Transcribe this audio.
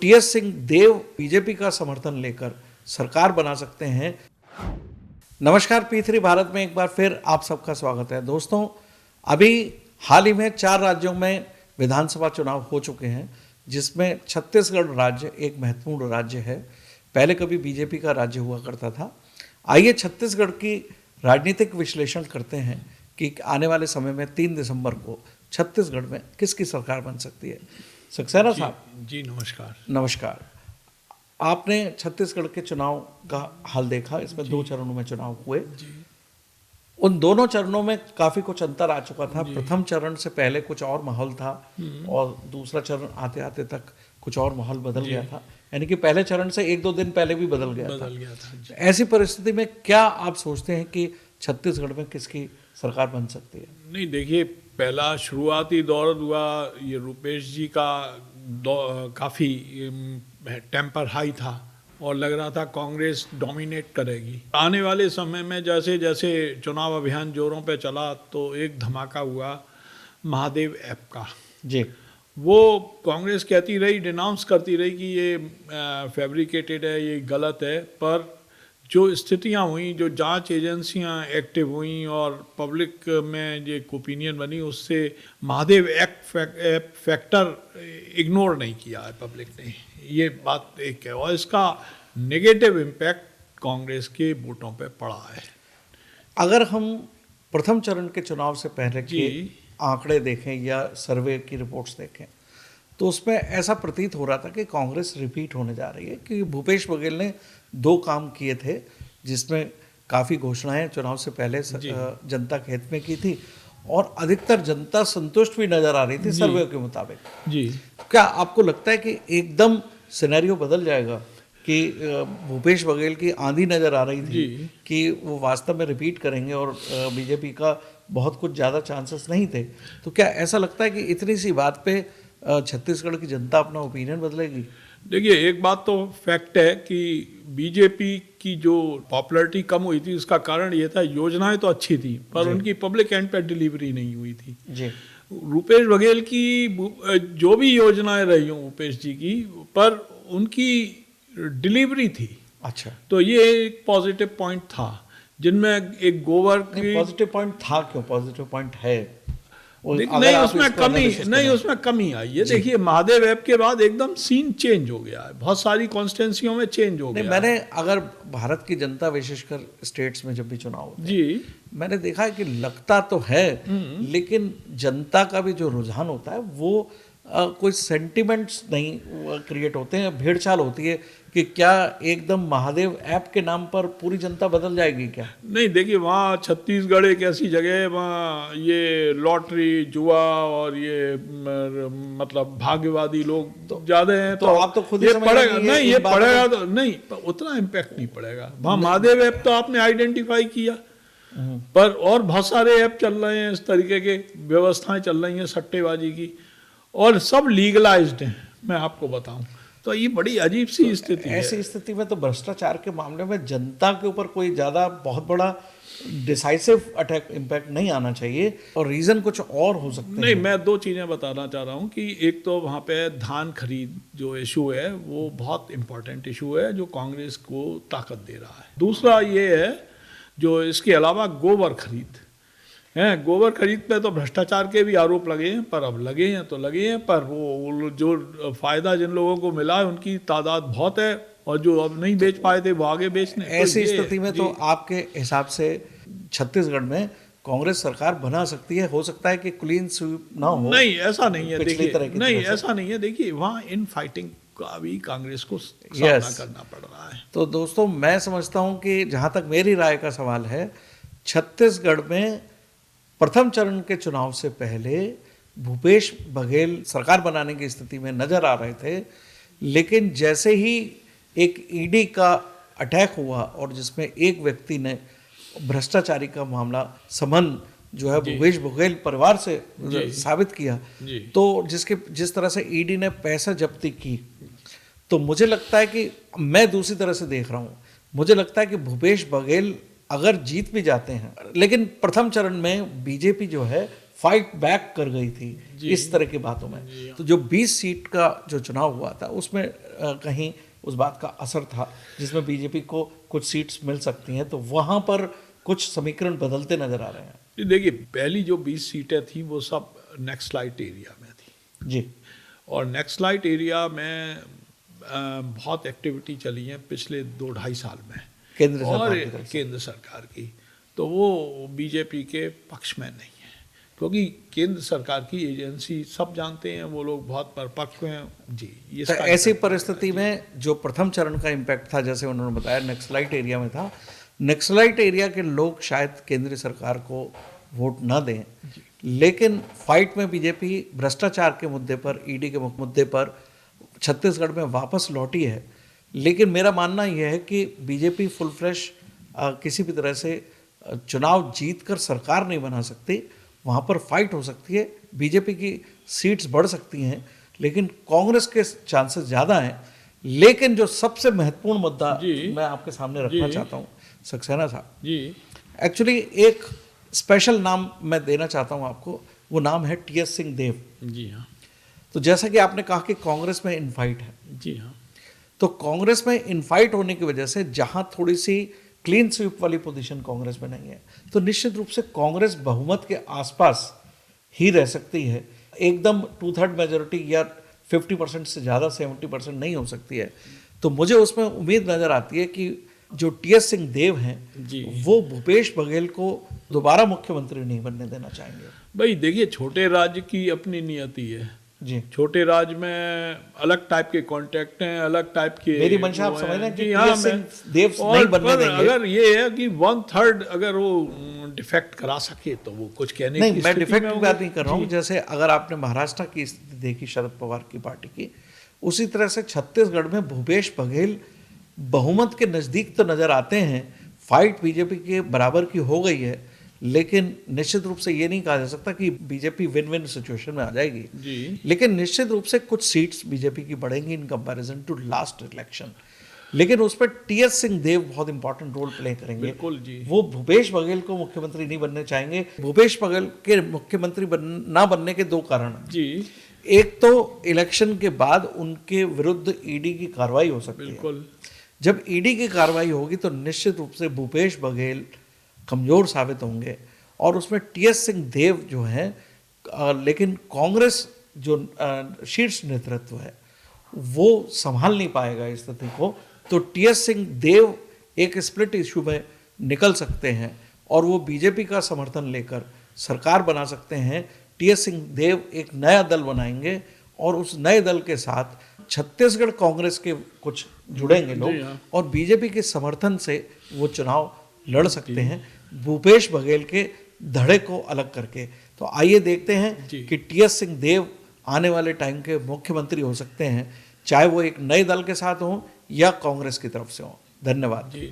TS Singh देव BJP का समर्थन लेकर सरकार बना सकते हैं। नमस्कार, P3 भारत में एक बार फिर आप सबका स्वागत है। दोस्तों, अभी हाल ही में 4 राज्यों में विधानसभा चुनाव हो चुके हैं, जिसमें छत्तीसगढ़ राज्य एक महत्वपूर्ण राज्य है। पहले कभी बीजेपी का राज्य हुआ करता था। आइए छत्तीसगढ़ की राजनीतिक विश्लेषण करते हैं कि आने वाले समय में 3 दिसंबर को छत्तीसगढ़ में किसकी सरकार बन सकती है। सक्सेना साहब जी नमस्कार। नमस्कार। आपने छत्तीसगढ़ के चुनाव का हाल देखा, इसमें 2 चरणों में चुनाव हुए। उन दोनों चरणों में काफी कुछ अंतर आ चुका था। प्रथम चरण से पहले कुछ और माहौल था और दूसरा चरण आते आते तक कुछ और माहौल बदल गया था, यानी कि पहले चरण से 1-2 दिन पहले भी बदल गया था। ऐसी परिस्थिति में क्या आप सोचते हैं कि छत्तीसगढ़ में किसकी सरकार बन सकती है? नहीं, देखिए, पहला शुरुआती दौर हुआ ये रूपेश जी का काफ़ी टेम्पर हाई था और लग रहा था कांग्रेस डोमिनेट करेगी। आने वाले समय में जैसे जैसे चुनाव अभियान जोरों पे चला तो एक धमाका हुआ महादेव ऐप का। जी, वो कांग्रेस कहती रही, डिनाउंस करती रही कि ये फैब्रिकेटेड है, ये गलत है, पर जो स्थितियां हुई, जो जांच एजेंसियां एक्टिव हुई और पब्लिक में जो ओपिनियन बनी, उससे महादेव ऐप फैक्टर इग्नोर नहीं किया है पब्लिक ने। ये बात एक है और इसका नेगेटिव इम्पैक्ट कांग्रेस के वोटों पे पड़ा है। अगर हम प्रथम चरण के चुनाव से पहले के आंकड़े देखें या सर्वे की रिपोर्ट्स देखें तो उसमें ऐसा प्रतीत हो रहा था कि कांग्रेस रिपीट होने जा रही है, क्योंकि भूपेश बघेल ने 2 काम किए थे जिसमें काफ़ी घोषणाएं चुनाव से पहले जनता के हित में की थी और अधिकतर जनता संतुष्ट भी नजर आ रही थी सर्वे के मुताबिक। जी, क्या आपको लगता है कि एकदम सिनेरियो बदल जाएगा कि भूपेश बघेल की आंधी नजर आ रही थी कि वो वास्तव में रिपीट करेंगे और बीजेपी का बहुत कुछ ज़्यादा चांसेस नहीं थे, तो क्या ऐसा लगता है कि इतनी सी बात पे छत्तीसगढ़ की जनता अपना ओपिनियन बदलेगी? देखिए, एक बात तो फैक्ट है कि बीजेपी की जो पॉपुलैरिटी कम हुई थी उसका कारण ये था, योजनाएं तो अच्छी थी पर उनकी पब्लिक एंड पे डिलीवरी नहीं हुई थी। जी, रूपेश बघेल की जो भी योजनाएं रही हों भूपेश जी की, पर उनकी डिलीवरी थी। अच्छा, तो ये एक पॉजिटिव पॉइंट था, जिनमें एक गोबर की पॉजिटिव पॉइंट था। क्यों पॉजिटिव पॉइंट है? नहीं, उसमें कमी आई है। देखिए, महादेव ऐप के बाद एकदम सीन चेंज हो गया है, बहुत सारी कॉन्स्टिट्यूंसियों में चेंज हो गया। मैंने अगर भारत की जनता विशेषकर स्टेट्स में जब भी चुनाव होते हैं, मैंने देखा है कि लगता तो है लेकिन जनता का भी जो रुझान होता है वो कोई सेंटिमेंट्स नहीं क्रिएट होते हैं, भेड़चाल होती है कि क्या एकदम महादेव ऐप के नाम पर पूरी जनता बदल जाएगी क्या? नहीं, देखिए, वहाँ छत्तीसगढ़ एक ऐसी जगह है, वहाँ ये लॉटरी, जुआ और ये मतलब भाग्यवादी लोग तो ज़्यादा हैं। तो आप तो खुद ही पड़ेगा नहीं, ये पड़ेगा तो नहीं, उतना इम्पैक्ट नहीं पड़ेगा। वहाँ महादेव ऐप तो आपने आइडेंटिफाई किया, पर और बहुत सारे ऐप चल रहे हैं, इस तरीके के व्यवस्थाएं चल रही हैं सट्टेबाजी की, और सब लीगलाइज्ड हैं। मैं आपको बताऊं तो ये बड़ी अजीब सी स्थिति है। ऐसी स्थिति में तो भ्रष्टाचार के मामले में जनता के ऊपर कोई ज़्यादा बहुत बड़ा डिसाइसिव अटैक इम्पैक्ट नहीं आना चाहिए और रीज़न कुछ और हो सकते हैं। नहीं, मैं 2 चीज़ें बताना चाह रहा हूँ कि एक तो वहाँ पे धान खरीद जो इशू है वो बहुत इम्पोर्टेंट इशू है जो कांग्रेस को ताकत दे रहा है। दूसरा ये है जो इसके अलावा गोबर खरीद हैं। गोबर खरीद पे तो भ्रष्टाचार के भी आरोप लगे हैं, पर अब लगे हैं तो लगे हैं, पर वो जो फ़ायदा जिन लोगों को मिला है उनकी तादाद बहुत है और जो अब नहीं बेच पाए थे वो आगे बेचने। ऐसी स्थिति में तो आपके हिसाब से छत्तीसगढ़ में कांग्रेस सरकार बना सकती है? हो सकता है कि क्लीन स्वीप ना हो? नहीं, ऐसा नहीं है। देखिए, नहीं, ऐसा नहीं है। देखिए, वहाँ इन फाइटिंग का भी कांग्रेस को सामना करना पड़ रहा है। तो दोस्तों, मैं समझता हूँ कि जहाँ तक मेरी राय का सवाल है, छत्तीसगढ़ में प्रथम चरण के चुनाव से पहले भूपेश बघेल सरकार बनाने की स्थिति में नजर आ रहे थे, लेकिन जैसे ही एक ईडी का अटैक हुआ और जिसमें एक व्यक्ति ने भ्रष्टाचारी का मामला संबंध जो है भूपेश बघेल परिवार से साबित किया, तो जिस तरह से ईडी ने पैसा जब्ती की, तो मुझे लगता है कि मैं दूसरी तरह से देख रहा हूँ। मुझे लगता है कि भूपेश बघेल अगर जीत भी जाते हैं, लेकिन प्रथम चरण में बीजेपी जो है फाइट बैक कर गई थी इस तरह की बातों में। तो जो 20 सीट का जो चुनाव हुआ था उसमें कहीं उस बात का असर था जिसमें बीजेपी को कुछ सीट्स मिल सकती हैं, तो वहाँ पर कुछ समीकरण बदलते नजर आ रहे हैं। देखिए, पहली जो 20 सीटें थी वो सब नेक्स्ट लाइट एरिया में थी जी, और नेक्स्ट लाइट एरिया में बहुत एक्टिविटी चली है पिछले 2-2.5 साल में केंद्र सरकार की, तो वो बीजेपी के पक्ष में नहीं है, क्योंकि केंद्र सरकार की एजेंसी सब जानते हैं, वो लोग बहुत परिपक्व हैं जी। तो ऐसी परिस्थिति में जो प्रथम चरण का इम्पैक्ट था, जैसे उन्होंने बताया नक्सलाइट एरिया में था, नक्सलाइट एरिया के लोग शायद केंद्र सरकार को वोट ना दें, लेकिन फाइट में बीजेपी भ्रष्टाचार के मुद्दे पर, ईडी के मुद्दे पर छत्तीसगढ़ में वापस लौटी है। लेकिन मेरा मानना यह है कि बीजेपी फुल फ्रेश किसी भी तरह से चुनाव जीतकर सरकार नहीं बना सकती, वहाँ पर फाइट हो सकती है, बीजेपी की सीट्स बढ़ सकती हैं, लेकिन कांग्रेस के चांसेस ज़्यादा हैं। लेकिन जो सबसे महत्वपूर्ण मुद्दा मैं आपके सामने रखना चाहता हूँ सक्सेना साहब जी, एक्चुअली एक स्पेशल नाम मैं देना चाहता हूँ आपको, वो नाम है टीएस सिंह देव जी हाँ। तो जैसा कि आपने कहा कि कांग्रेस में इनफाइट है, जी हाँ, तो कांग्रेस में इनफाइट होने की वजह से जहां थोड़ी सी क्लीन स्वीप वाली पोजीशन कांग्रेस में नहीं है, तो निश्चित रूप से कांग्रेस बहुमत के आसपास ही रह सकती है, एकदम 2/3 मेजोरिटी या 50% से ज़्यादा 70% नहीं हो सकती है। तो मुझे उसमें उम्मीद नज़र आती है कि जो टीएस सिंह देव हैं वो भूपेश बघेल को दोबारा मुख्यमंत्री नहीं बनने देना चाहेंगे। भाई देखिए, छोटे राज्य की अपनी नियति है जी, छोटे राज्य में अलग टाइप के कॉन्टेक्ट हैं, अलग टाइप के, मेरी मंशा आप समझ रहे हैं कि हाँ, सिंह देव नहीं बनने देंगे। अगर ये है कि 1/3 अगर वो डिफेक्ट करा सके तो वो कुछ कहने नहीं, की मैं डिफेक्ट की बात नहीं कर रहा हूँ। जैसे अगर आपने महाराष्ट्र की स्थिति देखी शरद पवार की पार्टी की, उसी तरह से छत्तीसगढ़ में भूपेश बघेल बहुमत के नजदीक तो नजर आते हैं, फाइट बीजेपी के बराबर की हो गई है, लेकिन निश्चित रूप से ये नहीं कहा जा सकता कि बीजेपी विन विन सिचुएशन में आ जाएगी जी। लेकिन निश्चित रूप से कुछ सीट्स बीजेपी की बढ़ेंगी in comparison to last election. लेकिन उस पर टीएस सिंह देव बहुत इंपॉर्टेंट रोल प्ले करेंगे। बिल्कुल जी। वो भूपेश बघेल को मुख्यमंत्री नहीं बनने चाहेंगे। भूपेश बघेल के मुख्यमंत्री ना बनने के दो कारण जी। एक तो इलेक्शन के बाद उनके विरुद्ध ईडी की कार्रवाई हो सकती है। बिल्कुल। जब ईडी की कार्रवाई होगी तो निश्चित रूप से भूपेश बघेल कमजोर साबित होंगे और उसमें टीएस सिंह देव जो हैं, लेकिन कांग्रेस जो शीर्ष नेतृत्व है वो संभाल नहीं पाएगा इस स्थिति को। तो टीएस सिंह देव एक स्प्लिट इशू में निकल सकते हैं और वो बीजेपी का समर्थन लेकर सरकार बना सकते हैं। टीएस सिंह देव एक नया दल बनाएंगे और उस नए दल के साथ छत्तीसगढ़ कांग्रेस के कुछ जुड़ेंगे लोग और बीजेपी के समर्थन से वो चुनाव लड़ सकते हैं भूपेश बघेल के धड़े को अलग करके। तो आइए देखते हैं कि टीएस सिंह देव आने वाले टाइम के मुख्यमंत्री हो सकते हैं, चाहे वो एक नए दल के साथ हों या कांग्रेस की तरफ से हों। धन्यवाद जी।